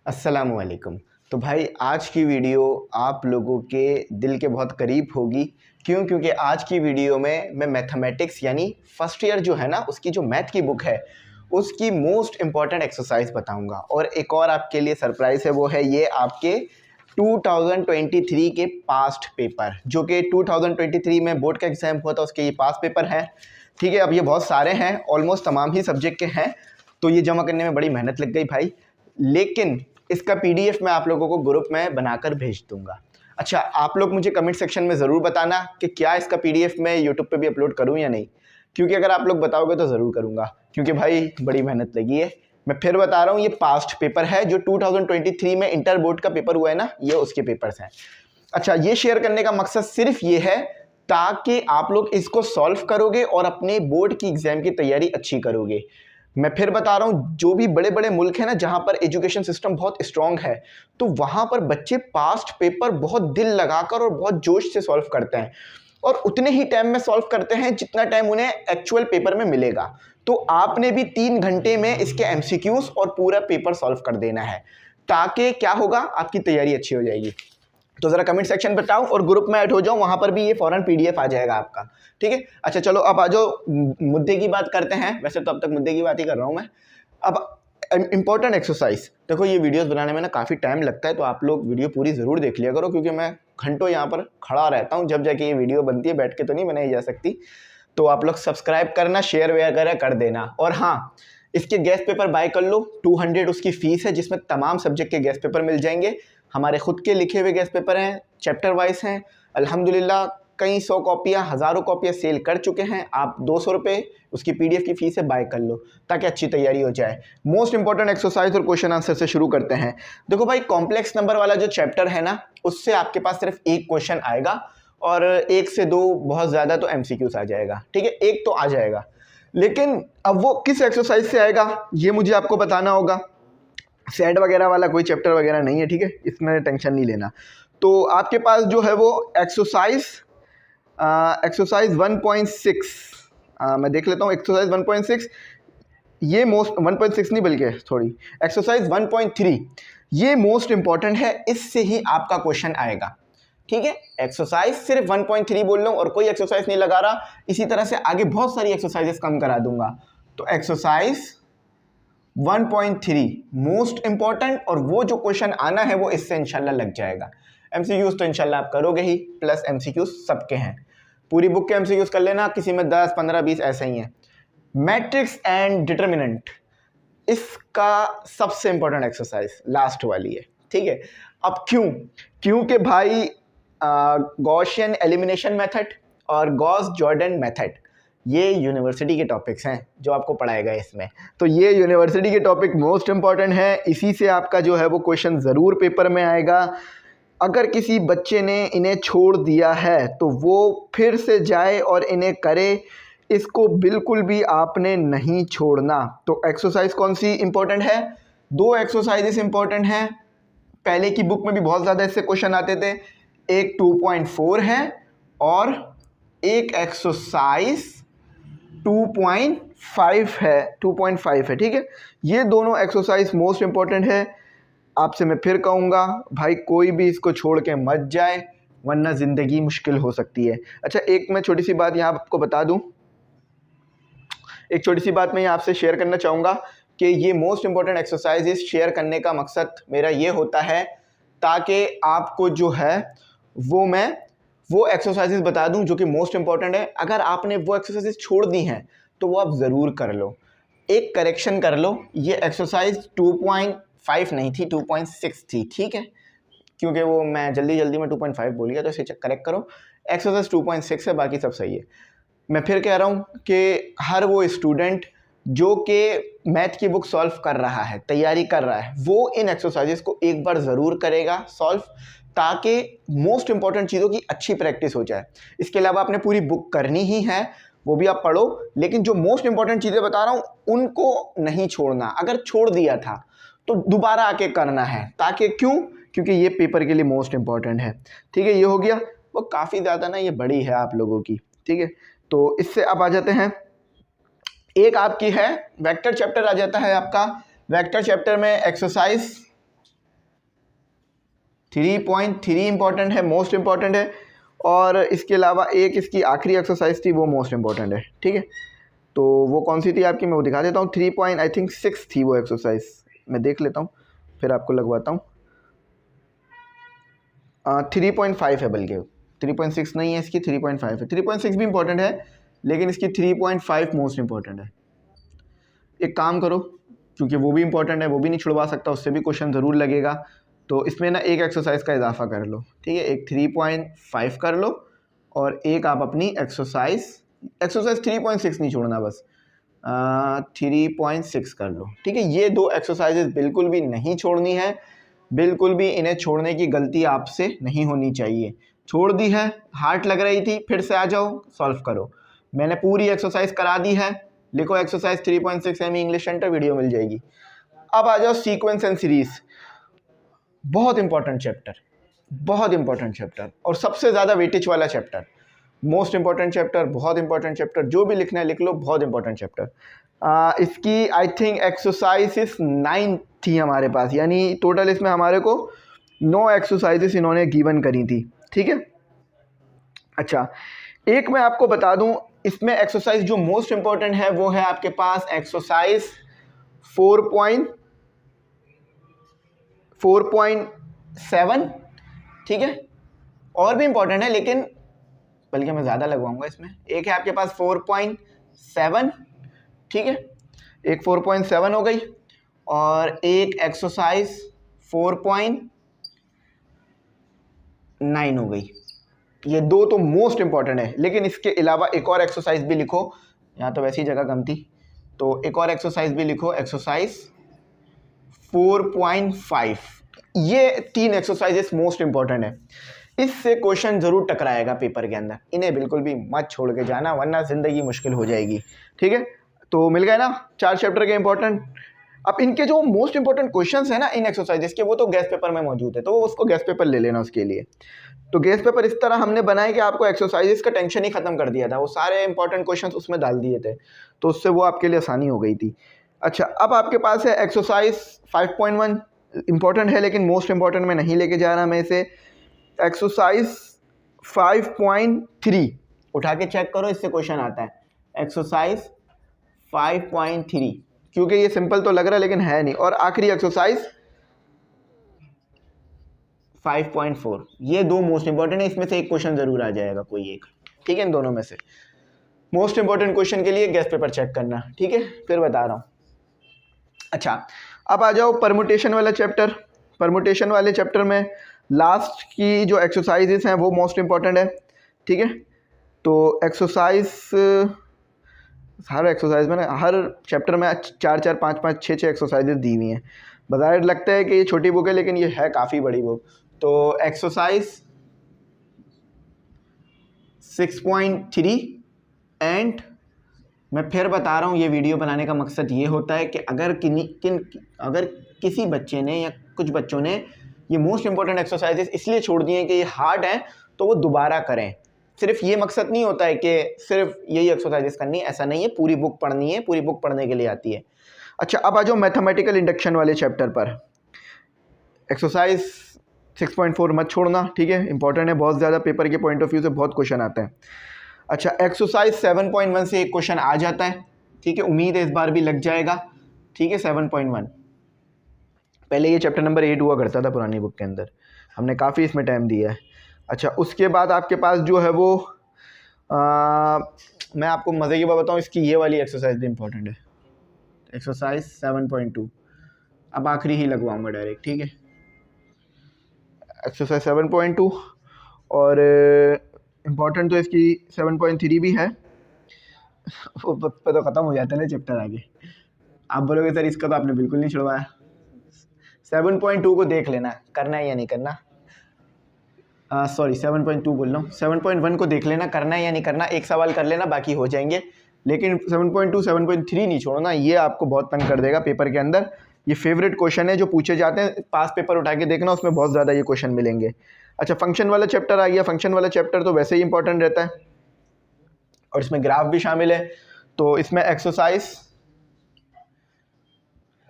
अस्सलामुअलैकुम। तो भाई आज की वीडियो आप लोगों के दिल के बहुत करीब होगी। क्योंकि आज की वीडियो में मैं मैथमेटिक्स यानी फर्स्ट ईयर जो है ना उसकी जो मैथ की बुक है उसकी मोस्ट इम्पॉर्टेंट एक्सरसाइज बताऊंगा। और एक और आपके लिए सरप्राइज़ है, वो है ये आपके 2023 के पास्ट पेपर, जो कि 2023 में बोर्ड का एग्ज़ाम हुआ था उसके ये पास पेपर हैं। ठीक है, अब ये बहुत सारे हैं, ऑलमोस्ट तमाम ही सब्जेक्ट के हैं, तो ये जमा करने में बड़ी मेहनत लग गई भाई। लेकिन इसका पीडीएफ मैं आप लोगों को ग्रुप में बनाकर भेज दूंगा। अच्छा, आप लोग मुझे कमेंट सेक्शन में ज़रूर बताना कि क्या इसका पीडीएफ मैं यूट्यूब पे भी अपलोड करूं या नहीं, क्योंकि अगर आप लोग बताओगे तो ज़रूर करूंगा, क्योंकि भाई बड़ी मेहनत लगी है। मैं फिर बता रहा हूँ, ये पास्ट पेपर है जो 2023 में इंटर बोर्ड का पेपर हुआ है ना, ये उसके पेपर्स हैं। अच्छा, ये शेयर करने का मकसद सिर्फ ये है ताकि आप लोग इसको सॉल्व करोगे और अपने बोर्ड की एग्ज़ाम की तैयारी अच्छी करोगे। मैं फिर बता रहा हूँ, जो भी बड़े बड़े मुल्क हैं ना जहाँ पर एजुकेशन सिस्टम बहुत स्ट्रांग है, तो वहाँ पर बच्चे पास्ट पेपर बहुत दिल लगाकर और बहुत जोश से सॉल्व करते हैं, और उतने ही टाइम में सॉल्व करते हैं जितना टाइम उन्हें एक्चुअल पेपर में मिलेगा। तो आपने भी 3 घंटे में इसके एमसीक्यूज और पूरा पेपर सॉल्व कर देना है, ताकि क्या होगा, आपकी तैयारी अच्छी हो जाएगी। तो ज़रा कमेंट सेक्शन बताओ और ग्रुप में ऐड हो जाओ, वहाँ पर भी ये फ़ौरन पीडीएफ आ जाएगा आपका। ठीक है, अच्छा चलो अब आ जाओ, मुद्दे की बात करते हैं। वैसे तो अब तक मुद्दे की बात ही कर रहा हूँ मैं। अब इंपॉर्टेंट एक्सरसाइज देखो, ये वीडियोस बनाने में ना काफ़ी टाइम लगता है, तो आप लोग वीडियो पूरी ज़रूर देख लिया करो, क्योंकि मैं घंटों यहाँ पर खड़ा रहता हूँ, जब जाके ये वीडियो बनती है, बैठ के तो नहीं बनाई जा सकती। तो आप लोग सब्सक्राइब करना, शेयर वगैरह कर देना। और हाँ, इसके गेस्ट पेपर बाय कर लो, 200 उसकी फ़ीस है, जिसमें तमाम सब्जेक्ट के गेस्ट पेपर मिल जाएंगे। हमारे खुद के लिखे हुए गेस्ट पेपर हैं, चैप्टर वाइज हैं। अल्हम्दुलिल्लाह कई 100 कॉपियाँ, हज़ारों कॉपियाँ सेल कर चुके हैं। आप 200 रुपये उसकी पीडीएफ की फ़ीस है, बाय कर लो ताकि अच्छी तैयारी हो जाए। मोस्ट इंपॉर्टेंट एक्सरसाइज और क्वेश्चन आंसर से शुरू करते हैं। देखो भाई, कॉम्प्लेक्स नंबर वाला जो चैप्टर है ना, उससे आपके पास सिर्फ एक क्वेश्चन आएगा, और 1 से 2 बहुत ज़्यादा तो एमसीक्यूज आ जाएगा। ठीक है, एक तो आ जाएगा, लेकिन अब वो किस एक्सरसाइज से आएगा ये मुझे आपको बताना होगा। सेट वगैरह वाला कोई चैप्टर वगैरह नहीं है, ठीक है, इसमें टेंशन नहीं लेना। तो आपके पास जो है वो एक्सरसाइज 1.6, मैं देख लेता हूँ। एक्सरसाइज 1.6 ये मोस्ट 1.6 नहीं बल्कि सॉरी एक्सरसाइज 1.3 ये मोस्ट इंपॉर्टेंट है, इससे ही आपका क्वेश्चन आएगा। ठीक है, एक्सरसाइज सिर्फ 1.3 बोल रहा हूँ और कोई एक्सरसाइज नहीं लगा रहा, इसी तरह से आगे बहुत सारी एक्सरसाइजेस कम करा दूंगा। तो एक्सरसाइज 1.3 मोस्ट इंपॉर्टेंट, और वो जो क्वेश्चन आना है वो इससे इंशाल्लाह लग जाएगा। एमसीक्यूज तो इंशाल्लाह आप करोगे ही, प्लस एमसीक्यूज सबके हैं। पूरी बुक के एमसीक्यूज कर लेना, किसी में 10, 15, 20 ऐसे ही हैं। मैट्रिक्स एंड डिटर्मिनेंट, इसका सबसे इंपॉर्टेंट एक्सरसाइज लास्ट वाली है। ठीक है, अब क्योंकि भाई गॉसियन एलिमिनेशन मेथड और गॉस जॉर्डन मेथड ये यूनिवर्सिटी के टॉपिक्स हैं जो आपको पढ़ाएगा इसमें। तो ये यूनिवर्सिटी के टॉपिक मोस्ट इंपॉर्टेंट है, इसी से आपका जो है वो क्वेश्चन ज़रूर पेपर में आएगा। अगर किसी बच्चे ने इन्हें छोड़ दिया है तो वो फिर से जाए और इन्हें करे, इसको बिल्कुल भी आपने नहीं छोड़ना। तो एक्सरसाइज कौन सी इंपॉर्टेंट है? 2 एक्सरसाइजेस इंपॉर्टेंट हैं। पहले की बुक में भी बहुत ज़्यादा इससे क्वेश्चन आते थे। एक 2.4 है और एक एक्सरसाइज 2.5 है, 2.5 है। ठीक है, ये दोनों एक्सरसाइज मोस्ट इंपॉर्टेंट है। आपसे मैं फिर कहूँगा भाई, कोई भी इसको छोड़ के मत जाए, वरना ज़िंदगी मुश्किल हो सकती है। अच्छा, एक मैं छोटी सी बात यहाँ आपको बता दूँ, एक छोटी सी बात मैं आपसे शेयर करना चाहूँगा कि ये मोस्ट इंपॉर्टेंट एक्सरसाइजेस शेयर करने का मकसद मेरा ये होता है ताकि आपको जो है वो एक्सरसाइजेस बता दूं जो कि मोस्ट इंपॉर्टेंट है। अगर आपने वो एक्सरसाइजेस छोड़ दी हैं तो वो आप ज़रूर कर लो, एक करेक्शन कर लो। ये एक्सरसाइज 2.5 नहीं थी, 2.6 थी। ठीक है, क्योंकि वो मैं जल्दी में 2.5 बोल गया, तो इसे करेक्ट करो। एक्सरसाइज 2.6 है, बाकी सब सही है। मैं फिर कह रहा हूँ कि हर वो स्टूडेंट जो कि मैथ की बुक सॉल्व कर रहा है, तैयारी कर रहा है, वो इन एक्सरसाइजेस को एक बार ज़रूर करेगा सॉल्व, ताकि मोस्ट इंपॉर्टेंट चीज़ों की अच्छी प्रैक्टिस हो जाए। इसके अलावा आपने पूरी बुक करनी ही है, वो भी आप पढ़ो, लेकिन जो मोस्ट इंपॉर्टेंट चीज़ें बता रहा हूँ उनको नहीं छोड़ना। अगर छोड़ दिया था तो दोबारा आके करना है, ताकि क्योंकि ये पेपर के लिए मोस्ट इंपॉर्टेंट है। ठीक है, ये हो गया। वो काफ़ी ज़्यादा ना ये बड़ी है आप लोगों की। ठीक है, तो इससे अब आ जाते हैं, एक आपकी है वेक्टर चैप्टर आ जाता है आपका। वेक्टर चैप्टर में एक्सरसाइज 3.3 इंपॉर्टेंट है, मोस्ट इंपॉर्टेंट है, और इसके अलावा एक इसकी आखिरी एक्सरसाइज थी वो मोस्ट इंपॉर्टेंट है, ठीक है। तो वो कौन सी थी आपकी, मैं वो दिखा देता हूँ। 3.6 थी वो एक्सरसाइज, मैं देख लेता हूँ फिर आपको लगवाता हूँ। 3.5 है, बल्कि 3.6 नहीं है इसकी, 3.5 है। 3.6 भी इंपॉर्टेंट है लेकिन इसकी 3.5 मोस्ट इंपॉर्टेंट है। एक काम करो, क्योंकि वो भी इंपॉर्टेंट है, वो भी नहीं छुड़वा सकता, उससे भी क्वेश्चन ज़रूर लगेगा, तो इसमें ना एक एक्सरसाइज का इजाफा कर लो, ठीक है। एक 3.5 कर लो और एक आप अपनी एक्सरसाइज 3.6 नहीं छोड़ना, बस 3.6 कर लो, ठीक है। ये दो एक्सरसाइजेज बिल्कुल भी नहीं छोड़नी है, बिल्कुल भी इन्हें छोड़ने की गलती आपसे नहीं होनी चाहिए। छोड़ दी है, हार्ड लग रही थी, फिर से आ जाओ, सॉल्व करो। मैंने पूरी एक्सरसाइज करा दी है, लिखो exercise 3.6 semi English centre, video मिल जाएगी। अब आ जाओ सीक्वेंस एंड सीरीज, बहुत इंपॉर्टेंट चैप्टर, बहुत इंपॉर्टेंट चैप्टर और सबसे ज़्यादा वेटेज वाला चैप्टर, मोस्ट इंपॉर्टेंट चैप्टर, बहुत इंपॉर्टेंट चैप्टर, जो भी लिखना है लिख लो, बहुत इंपॉर्टेंट चैप्टर। इसकी आई थिंक एक्सरसाइजेस 9 थी हमारे पास, यानी टोटल इसमें हमारे को 9 एक्सरसाइजेस इन्होंने गिवन करी थी, ठीक है। अच्छा, एक मैं आपको बता दूं, इसमें एक्सरसाइज जो मोस्ट इंपॉर्टेंट है वो है आपके पास एक्सरसाइज 4.7, ठीक है। और भी इंपॉर्टेंट है लेकिन बल्कि मैं ज़्यादा लगवाऊंगा इसमें। एक है आपके पास 4.7, ठीक है, एक 4.7 हो गई, और एक एक्सरसाइज 4.9 हो गई। ये दो तो मोस्ट इंपॉर्टेंट है, लेकिन इसके अलावा एक और एक्सरसाइज भी लिखो, यहाँ तो वैसी जगह कम थी, तो एक और एक्सरसाइज भी लिखो, एक्सरसाइज 4.5। ये 3 एक्सरसाइजेस मोस्ट इंपॉर्टेंट है, इससे क्वेश्चन जरूर टकराएगा पेपर के अंदर, इन्हें बिल्कुल भी मत छोड़ के जाना वरना जिंदगी मुश्किल हो जाएगी, ठीक है। तो मिल गए ना 4 चैप्टर के इंपॉर्टेंट। अब इनके जो मोस्ट इंपॉर्टेंट क्वेश्चंस है ना इन एक्सरसाइजेस के, वो तो गैस पेपर में मौजूद है, तो उसको गैस पेपर ले लेना उसके लिए। तो गैस पेपर इस तरह हमने बनाया कि आपको एक्सरसाइजेस का टेंशन ही खत्म कर दिया था, वो सारे इंपॉर्टेंट क्वेश्चंस उसमें डाल दिए थे, तो उससे वो आपके लिए आसानी हो गई थी। अच्छा, अब आपके पास है एक्सरसाइज 5.1, इंपॉर्टेंट है लेकिन मोस्ट इंपॉर्टेंट में नहीं लेके जा रहा मैं इसे। एक्सरसाइज 5.3 उठा के चेक करो, इससे क्वेश्चन आता है। एक्सरसाइज 5.3, क्योंकि ये सिंपल तो लग रहा है लेकिन है नहीं। और आखिरी एक्सरसाइज 5.4, ये दो मोस्ट इंपॉर्टेंट है, इसमें से एक क्वेश्चन जरूर आ जाएगा कोई एक, ठीक है। इन दोनों में से मोस्ट इंपॉर्टेंट क्वेश्चन के लिए गैस पेपर चेक करना, ठीक है, फिर बता रहा हूँ। अच्छा, अब आ जाओ परमुटेशन वाला चैप्टर। परमुटेशन वाले चैप्टर में लास्ट की जो एक्सरसाइजेस हैं वो मोस्ट इंपॉर्टेंट है, ठीक है। तो एक्सरसाइज, हर एक्सरसाइज में ना, हर चैप्टर में 4-4, 5-5, 6-6 एक्सरसाइजेस दी हुई हैं। बाहर लगता है कि ये छोटी बुक है लेकिन ये है काफ़ी बड़ी बुक। तो एक्सरसाइज 6.3, एंड मैं फिर बता रहा हूँ, ये वीडियो बनाने का मकसद ये होता है कि अगर अगर किसी बच्चे ने या कुछ बच्चों ने ये मोस्ट इंपॉर्टेंट एक्सरसाइजेस इसलिए छोड़ दिए हैं कि ये हार्ड हैं, तो वो दोबारा करें। सिर्फ ये मकसद नहीं होता है कि सिर्फ यही एक्सरसाइजेस करनी है, ऐसा नहीं है, पूरी बुक पढ़नी है, पूरी बुक पढ़ने के लिए आती है। अच्छा, अब आ जाओ मैथमेटिकल इंडक्शन वाले चैप्टर पर। एक्सरसाइज 6.4 मत छोड़ना, ठीक है, इंपॉर्टेंट है बहुत ज़्यादा, पेपर के पॉइंट ऑफ व्यू से बहुत क्वेश्चन आते हैं। अच्छा, एक्सरसाइज 7.1 से एक क्वेश्चन आ जाता है, ठीक है, उम्मीद है इस बार भी लग जाएगा, ठीक है। 7.1 पहले ये चैप्टर नंबर 8 हुआ करता था पुरानी बुक के अंदर, हमने काफ़ी इसमें टाइम दिया है। अच्छा, उसके बाद आपके पास जो है वो मैं आपको मज़े की बात बताऊँ, इसकी ये वाली एक्सरसाइज भी इंपॉर्टेंट है, एक्सरसाइज 7.2। अब आखिरी ही लगवाऊंगा डायरेक्ट, ठीक है। एक्सरसाइज 7.2 और इम्पॉर्टेंट तो इसकी 7.3 भी है। वो पे तो ख़त्म हो जाता है ना चैप्टर आगे। आप बोलोगे सर इसका तो आपने बिल्कुल नहीं छुड़वाया। 7.2 को देख लेना, करना है या नहीं करना। सॉरी 7.2 बोल रहा हूँ, 7.1 को देख लेना, करना है या नहीं करना, एक सवाल कर लेना, बाकी हो जाएंगे। लेकिन 7.2, 7.3 नहीं छोड़ना, ये आपको बहुत तंग कर देगा पेपर के अंदर। ये फेवरेट क्वेश्चन है जो पूछे जाते हैं, पास पेपर उठा के देखना, उसमें बहुत ज़्यादा ये क्वेश्चन मिलेंगे। अच्छा, फंक्शन वाला चैप्टर आ गया। फंक्शन वाला चैप्टर तो वैसे ही इंपॉर्टेंट रहता है और इसमें ग्राफ भी शामिल है। तो इसमें एक्सरसाइज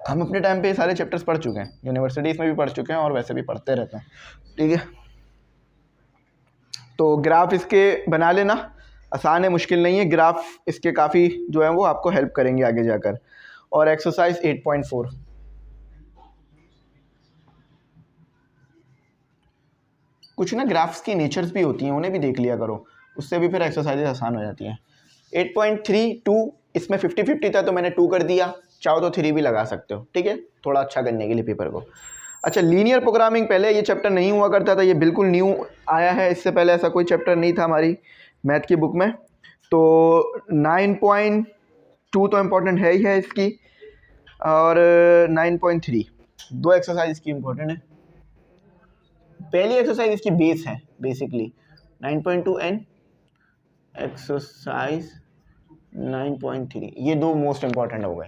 हम अपने टाइम पे ये सारे चैप्टर्स पढ़ चुके हैं, यूनिवर्सिटीज़ में भी पढ़ चुके हैं और वैसे भी पढ़ते रहते हैं, ठीक है। तो ग्राफ इसके बना लेना, आसान है, मुश्किल नहीं है। ग्राफ इसके काफ़ी जो है वो आपको हेल्प करेंगे आगे जाकर। और एक्सरसाइज 8.4, कुछ ना ग्राफ्स की नेचर्स भी होती हैं, उन्हें भी देख लिया करो, उससे भी फिर एक्सरसाइजेज आसान हो जाती हैं। 8.3 2, इसमें 50-50 था तो मैंने 2 कर दिया, चाहो तो 3 भी लगा सकते हो, ठीक है, थोड़ा अच्छा करने के लिए पेपर को। अच्छा, लीनियर प्रोग्रामिंग, पहले ये चैप्टर नहीं हुआ करता था, ये बिल्कुल न्यू आया है, इससे पहले ऐसा कोई चैप्टर नहीं था हमारी मैथ की बुक में। तो 9.2 तो इम्पोर्टेंट है ही है इसकी, और 9.3 दो एक्सरसाइज की इम्पोर्टेंट है। पहली एक्सरसाइज इसकी बेस है बेसिकली 9.2 एंड एक्सरसाइज 9.3, ये दो मोस्ट इम्पॉर्टेंट हो गए।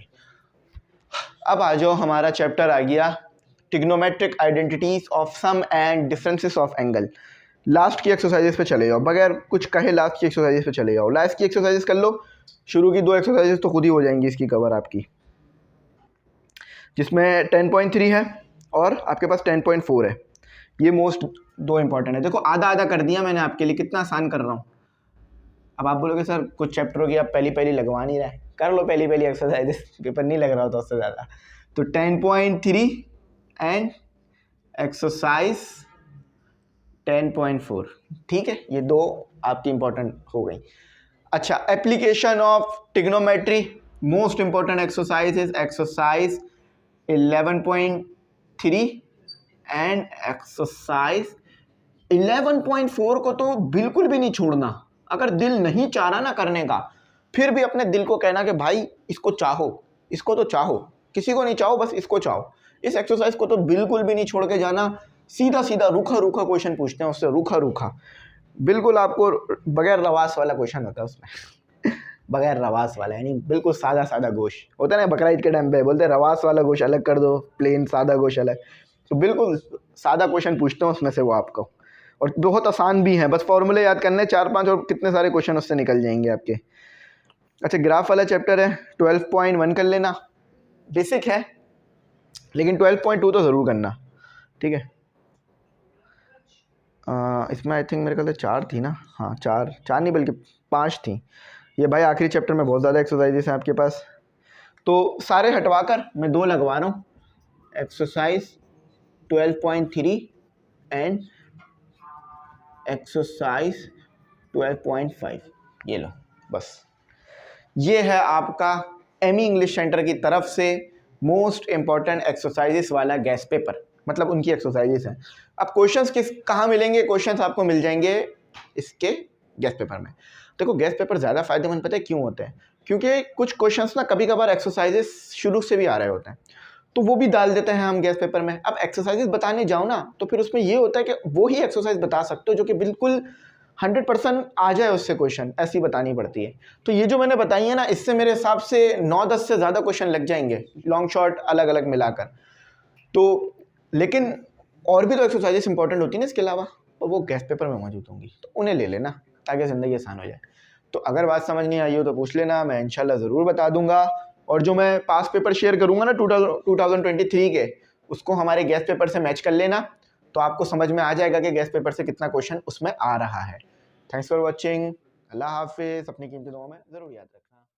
अब आ जाओ, हमारा चैप्टर आ गया trigonometric identities of sum and differences of angle. Last की एक्सरसाइजेस पे चले जाओ, बगैर कुछ कहे लास्ट की एक्सरसाइजेस पे चले जाओ। लास्ट की एक्सरसाइजेस कर लो, शुरू की दो एक्सरसाइजेस तो खुद ही हो जाएंगी इसकी कवर आपकी, जिसमें 10.3 है और आपके पास 10.4 है। ये मोस्ट दो इंपॉर्टेंट है। देखो आधा आधा कर दिया मैंने आपके लिए, कितना आसान कर रहा हूँ। अब आप बोलोगे सर कुछ चैप्टरों की आप पहली लगवा नहीं रहे, कर लो पहली एक्सरसाइजेस, पेपर नहीं लग रहा होता उससे ज़्यादा। तो 10.3 एंड एक्सरसाइज 10.4, ठीक है, ये दो आपकी इंपॉर्टेंट हो गई। अच्छा, application of trigonometry, most important exercise is exercise 11.3 and exercise 11.4 को तो बिल्कुल भी नहीं छोड़ना। अगर दिल नहीं चाह रहा ना करने का, फिर भी अपने दिल को कहना कि भाई इसको चाहो, इसको तो चाहो, किसी को नहीं चाहो, बस इसको चाहो। इस एक्सरसाइज को तो बिल्कुल भी नहीं छोड़ के जाना। सीधा सीधा रूखा रूखा क्वेश्चन पूछते हैं उससे, रूखा रूखा, बिल्कुल आपको बगैर रवास वाला क्वेश्चन होता है उसमें बगैर रवास वाला, यानी बिल्कुल सादा सादा गोश्त होता है ना, बकरा ईद के टाइम पे बोलते हैं रवास वाला गोश्त अलग कर दो, प्लेन सादा गोश्त अलग। तो बिल्कुल सादा क्वेश्चन पूछते हैं उसमें से वो आपको, और बहुत आसान भी है, बस फॉर्मूले याद करने 4-5 और कितने सारे क्वेश्चन उससे निकल जाएंगे आपके। अच्छा, ग्राफ वाला चैप्टर है 12.1 कर लेना, बेसिक है, लेकिन 12.2 तो ज़रूर करना, ठीक है। इसमें आई थिंक मेरे ख्याल से 4 थी ना, हाँ 4 नहीं बल्कि 5 थी। ये भाई आखिरी चैप्टर में बहुत ज़्यादा एक्सरसाइजेस हैं आपके पास, तो सारे हटवा कर मैं 2 लगवा रहा हूँ, एक्सरसाइज 12.3 एंड एक्सरसाइज 12.5, ये लो बस। ये है आपका एमी इंग्लिश सेंटर की तरफ से मोस्ट इम्पॉर्टेंट एक्सरसाइजेस वाला गैस पेपर, मतलब उनकी एक्सरसाइजेस हैं। अब क्वेश्चंस कहाँ मिलेंगे? क्वेश्चंस आपको मिल जाएंगे इसके गैस पेपर में। देखो गैस पेपर ज़्यादा फायदेमंद पता है क्यों होते हैं? क्योंकि कुछ क्वेश्चंस ना कभी कभार एक्सरसाइजेस शुरू से भी आ रहे होते हैं, तो वो भी डाल देते हैं हम गैस पेपर में। अब एक्सरसाइजेस बताने जाओ ना तो फिर उसमें ये होता है कि वो ही एक्सरसाइज बता सकते हो जो कि बिल्कुल 100% आ जाए उससे क्वेश्चन, ऐसी बतानी पड़ती है। तो ये जो मैंने बताई है ना, इससे मेरे हिसाब से 9-10 से ज़्यादा क्वेश्चन लग जाएंगे, लॉन्ग शॉर्ट अलग अलग मिलाकर। तो लेकिन और भी तो एक्सरसाइजेस इंपॉर्टेंट होती है ना इसके अलावा, और वो गैस पेपर में मौजूद होंगी, तो उन्हें ले लेना ताकि ज़िंदगी आसान हो जाए। तो अगर बात समझ नहीं आई हो तो पूछ लेना, मैं इंशाल्लाह ज़रूर बता दूंगा। और जो मैं पास पेपर शेयर करूंगा ना 2023 के, उसको हमारे गैस पेपर से मैच कर लेना, तो आपको समझ में आ जाएगा कि गैस पेपर से कितना क्वेश्चन उसमें आ रहा है। थैंक्स फॉर वॉचिंग, अल्लाह हाफिज़, अपनी कीमती दुआओं में ज़रूर याद रखना।